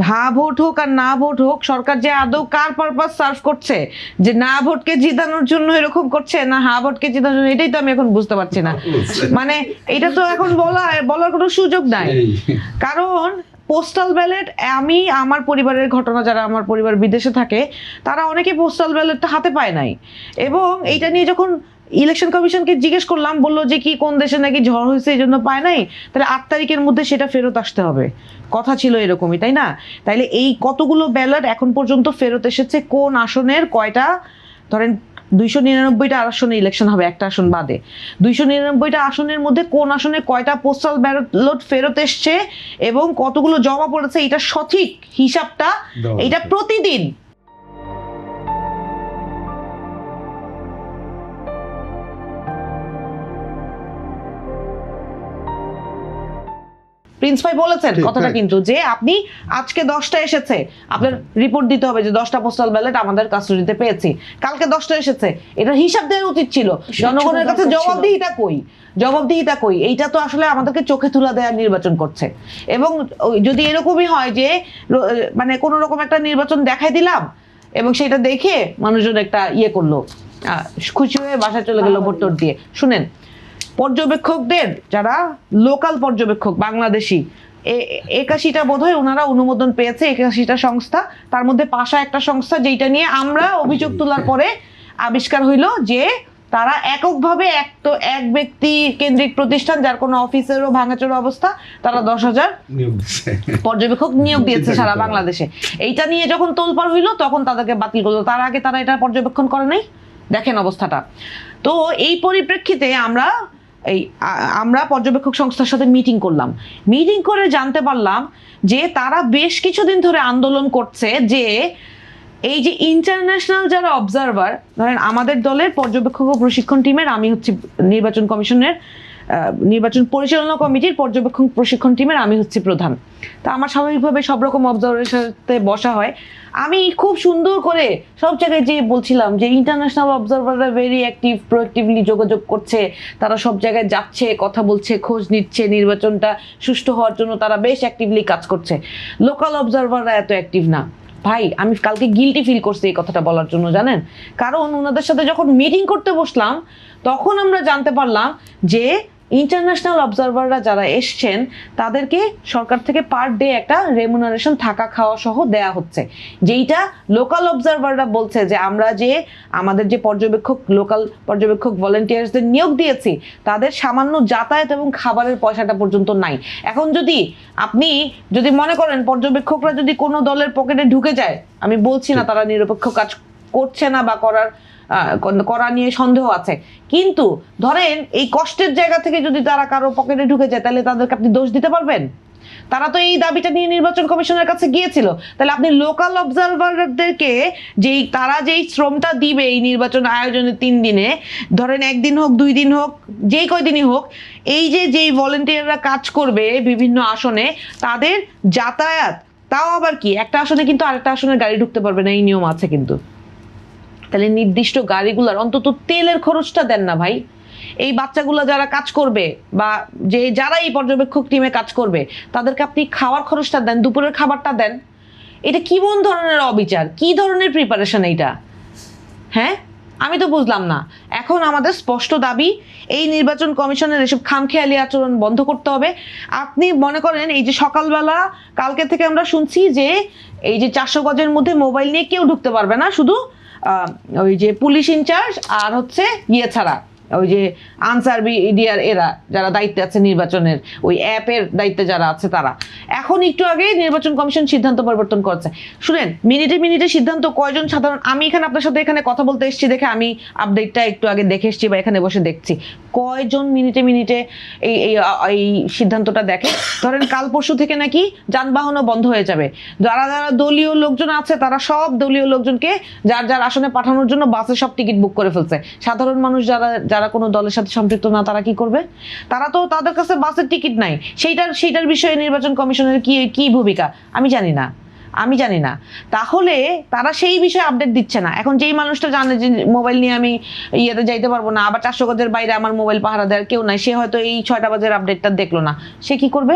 হা vote হোক আর না vote হোক, সরকার যে আদৌ কার পারপাস সার্ভ করছে, যে না ভোটকে জিতানোর জন্য এরকম করছে না হা ভোটকে জিতানোর জন্য, এটাই তো আমি এখন বুঝতে পারছি না। মানে এটা তো এখন বলার কোনো সুযোগ নাই। কারণ পোস্টাল ব্যালট, আমি আমার পরিবারের ঘটনা, যারা আমার পরিবার বিদেশে থাকে তারা অনেকে পোস্টাল ব্যালটটা হাতে পায় নাই, এবং এইটা নিয়ে যখন ইলেকশন কমিশনকে জিজ্ঞেস করলাম, বললো যে কি কোন দেশে নাকি ঝড় হয়েছে এই জন্য পায় নাই, তাহলে 8 তারিখের মধ্যে সেটা ফেরত আসতে হবে, কথা ছিল এরকমই, তাই না? তাইলে এই কতগুলো ব্যালট এখন পর্যন্ত ফেরত এসেছে, কোন আসনের কয়টা, ধরেন 299টা আসনে ইলেকশন হবে একটা আসন বাদে, 299টা আসনের মধ্যে কোন আসনে কয়টা পোস্টাল ব্যালট ফেরত এসছে এবং কতগুলো জমা পড়েছে, এটা সঠিক হিসাবটা এটা প্রতিদিন প্রিন্স ভাই বলেছেন কথাটা, কিন্তু যে আপনি আজকে 10টা এসেছে, আপনার রিপোর্ট দিতে হবে যে 10টা পোস্টাল ব্যালট আমাদের কাস্টডিতে পেয়েছি, কালকে 10টা এসেছে, এটা হিসাব দেওয়া উচিত ছিল। জনগণের কাছে জবাবদিহিতা কই? এইটা তো আসলে আমাদেরকে চোখে তুলা দেওয়ার নির্বাচন করছে। এবং যদি এরকমই হয় যে মানে কোন রকম একটা নির্বাচন দেখাই দিলাম এবং সেটা দেখে মানুষজন একটা ইয়ে করলো, খুশি হয়ে বাসায় চলে গেল ভোট টোট দিয়ে। শুনেন, পর্যবেক্ষকদের যারা লোকাল পর্যবেক্ষক বাংলাদেশি 81টা বোধহয় ওনারা অনুমোদন পেয়েছে, 81টা সংস্থা, তার মধ্যে পাশা একটা সংস্থা, যেটা নিয়ে আমরা অভিযোগ তোলার পরে আবিষ্কার হইল যে তারা এককভাবে এক ব্যক্তি কেন্দ্রিক প্রতিষ্ঠান, যার কোনো অফিসেরও ভাঙাচোরা অবস্থা, তারা 10,000 পর্যবেক্ষক নিয়োগ দিয়েছে সারা বাংলাদেশে। এইটা নিয়ে যখন তোলপাড় হইলো তখন তাদেরকে বাতিল করলো, তার আগে তারা এটা পর্যবেক্ষণ করে নাই। দেখেন অবস্থাটা। তো এই পরিপ্রেক্ষিতে আমরা পর্যবেক্ষক সংস্থার সাথে মিটিং করলাম, মিটিং করে জানতে পারলাম যে তারা বেশ কিছুদিন ধরে আন্দোলন করছে যে এই যে ইন্টারন্যাশনাল যারা অবজারভার, ধরেন আমাদের দলের পর্যবেক্ষক ও প্রশিক্ষণ টিমের, আমি হচ্ছি নির্বাচন কমিশনের নির্বাচন পরিচালনা কমিটির পর্যবেক্ষণ প্রশিক্ষণ টিমের আমি হচ্ছি প্রধান। তা আমার স্বাভাবিকভাবে সব রকম অবজারভারের সাথে বসা হয়। আমি খুব সুন্দর করে সব জায়গায় যেয়ে বলছিলাম যে ইন্টারন্যাশনাল অবজারভাররা ভেরি অ্যাক্টিভ, প্রোঅ্যাক্টিভলি যোগাযোগ করছে, তারা সব জায়গায় যাচ্ছে, কথা বলছে, খোঁজ নিচ্ছে, নির্বাচনটা সুষ্ঠু হওয়ার জন্য তারা বেশ অ্যাক্টিভলি কাজ করছে। লোকাল অবজারভাররা এত অ্যাক্টিভ না। ভাই, আমি কালকে গিল্টি ফিল করছি এই কথাটা বলার জন্য, জানেন? কারণ ওনাদের সাথে যখন মিটিং করতে বসলাম তখন আমরা জানতে পারলাম যে ইন্টারন্যাশনাল অবজারভাররা যারা এসছেন তাদেরকে সরকার থেকে পার ডে একটা রেমুনারেশন, থাকা খাওয়া সহ দেয়া হচ্ছে, যেইটা লোকাল অবজারভাররা বলছে যে আমরা যে আমাদের যে লোকাল পর্যবেক্ষক ভলেন্টিয়ার্সদের নিয়োগ দিয়েছি তাদের সামান্য যাতায়াত এবং খাবারের পয়সাটা পর্যন্ত নাই। এখন আপনি যদি মনে করেন পর্যবেক্ষকরা যদি কোনো দলের পকেটে ঢুকে যায়, আমি বলছি না তারা নিরপেক্ষ কাজ করছে না বা করা নিয়ে সন্দেহ আছে, কিন্তু ধরেন এই কষ্টের জায়গা থেকে যদি তারা কারো পকেটে ঢুকে যায় তাহলে তাদেরকে আপনি দোষ দিতে পারবেন? তারা তো এই দাবিটা নিয়ে নির্বাচন কমিশনের কাছে গিয়েছিল। তাহলে আপনি লোকাল অবজারভারদেরকে তারা যেই শ্রমটা দিবে এই নির্বাচন আয়োজনের 3 দিনে, ধরেন 1 দিন হোক 2 দিন হোক যেই কয়দিনই হোক, এই যেই ভলেন্টিয়াররা কাজ করবে বিভিন্ন আসনে, তাদের যাতায়াত, তাও আবার কি একটা আসনে কিন্তু আরেকটা আসনের গাড়ি ঢুকতে পারবে না, এই নিয়ম আছে কিন্তু। তাহলে নির্দিষ্ট গাড়িগুলার অন্তত তেলের খরচটা দেন না ভাই। এই বাচ্চাগুলো যারা কাজ করবে বা যারা এই পর্যবেক্ষক টিমে কাজ করবে তাদেরকে আপনি খাওয়ার খরচটা দেন, দুপুরের খাবারটা দেন। এটা কি কোন ধরনের অবিচার, কি ধরনের প্রিপারেশন এইটা? হ্যাঁ, আমি তো বুঝলাম না। এখন আমাদের স্পষ্ট দাবি, এই নির্বাচন কমিশনের এসব খামখেয়ালি আচরণ বন্ধ করতে হবে। আপনি মনে করেন এই যে সকালবেলা কালকে থেকে আমরা শুনছি যে এই যে 400 গজের মধ্যে মোবাইল নিয়ে কেউ ঢুকতে পারবে না, শুধু ওই যে পুলিশ ইনচার্জ আর হচ্ছে ছাড়া ওই যে আনসার বিডিআর এরা যারা দায়িত্বে আছে নির্বাচনের, ওই অ্যাপের দায়িত্বে যারা আছে তারা। এখন একটু আগে নির্বাচন কমিশন সিদ্ধান্ত পরিবর্তন করছে। শুনেন, মিনিটে মিনিটে সিদ্ধান্ত কয়জন সাধারণ, আমি এখানে আপনার সাথে এখানে কথা বলতে এসেছি দেখে আমি আপডেটটা একটু আগে দেখে এসেছি বা এখানে বসে দেখছি, কয়জন মিনিটে মিনিটে এই সিদ্ধান্তটা দেখে। ধরেন কাল পরশু থেকে নাকি যানবাহনও বন্ধ হয়ে যাবে, যারা যারা দলীয় লোকজন আছে তারা সব দলীয় লোকজনকে যার যার আসনে পাঠানোর জন্য বাসের সব টিকিট বুক করে ফেলছে। সাধারণ মানুষ যারা কোনো দলের সাথে সম্পৃক্ত না তারা কি করবে? তারা তো, তাদের কাছে বাসের টিকিট নাই। সেইটার বিষয়ে নির্বাচন কমিশনের কি ভূমিকা আমি জানি না। তাহলে তারা সেই বিষয়ে আপডেট দিচ্ছে না। এখন যেই মানুষটা জানে যে মোবাইল নিয়ে আমি যাইতে পারবো না, আবার 400 গজের বাইরে আমার মোবাইল পাহারা দেওয়ার কেউ নাই, সে হয়তো এই 6টা বাজের আপডেটটা দেখলো না, সে কি করবে?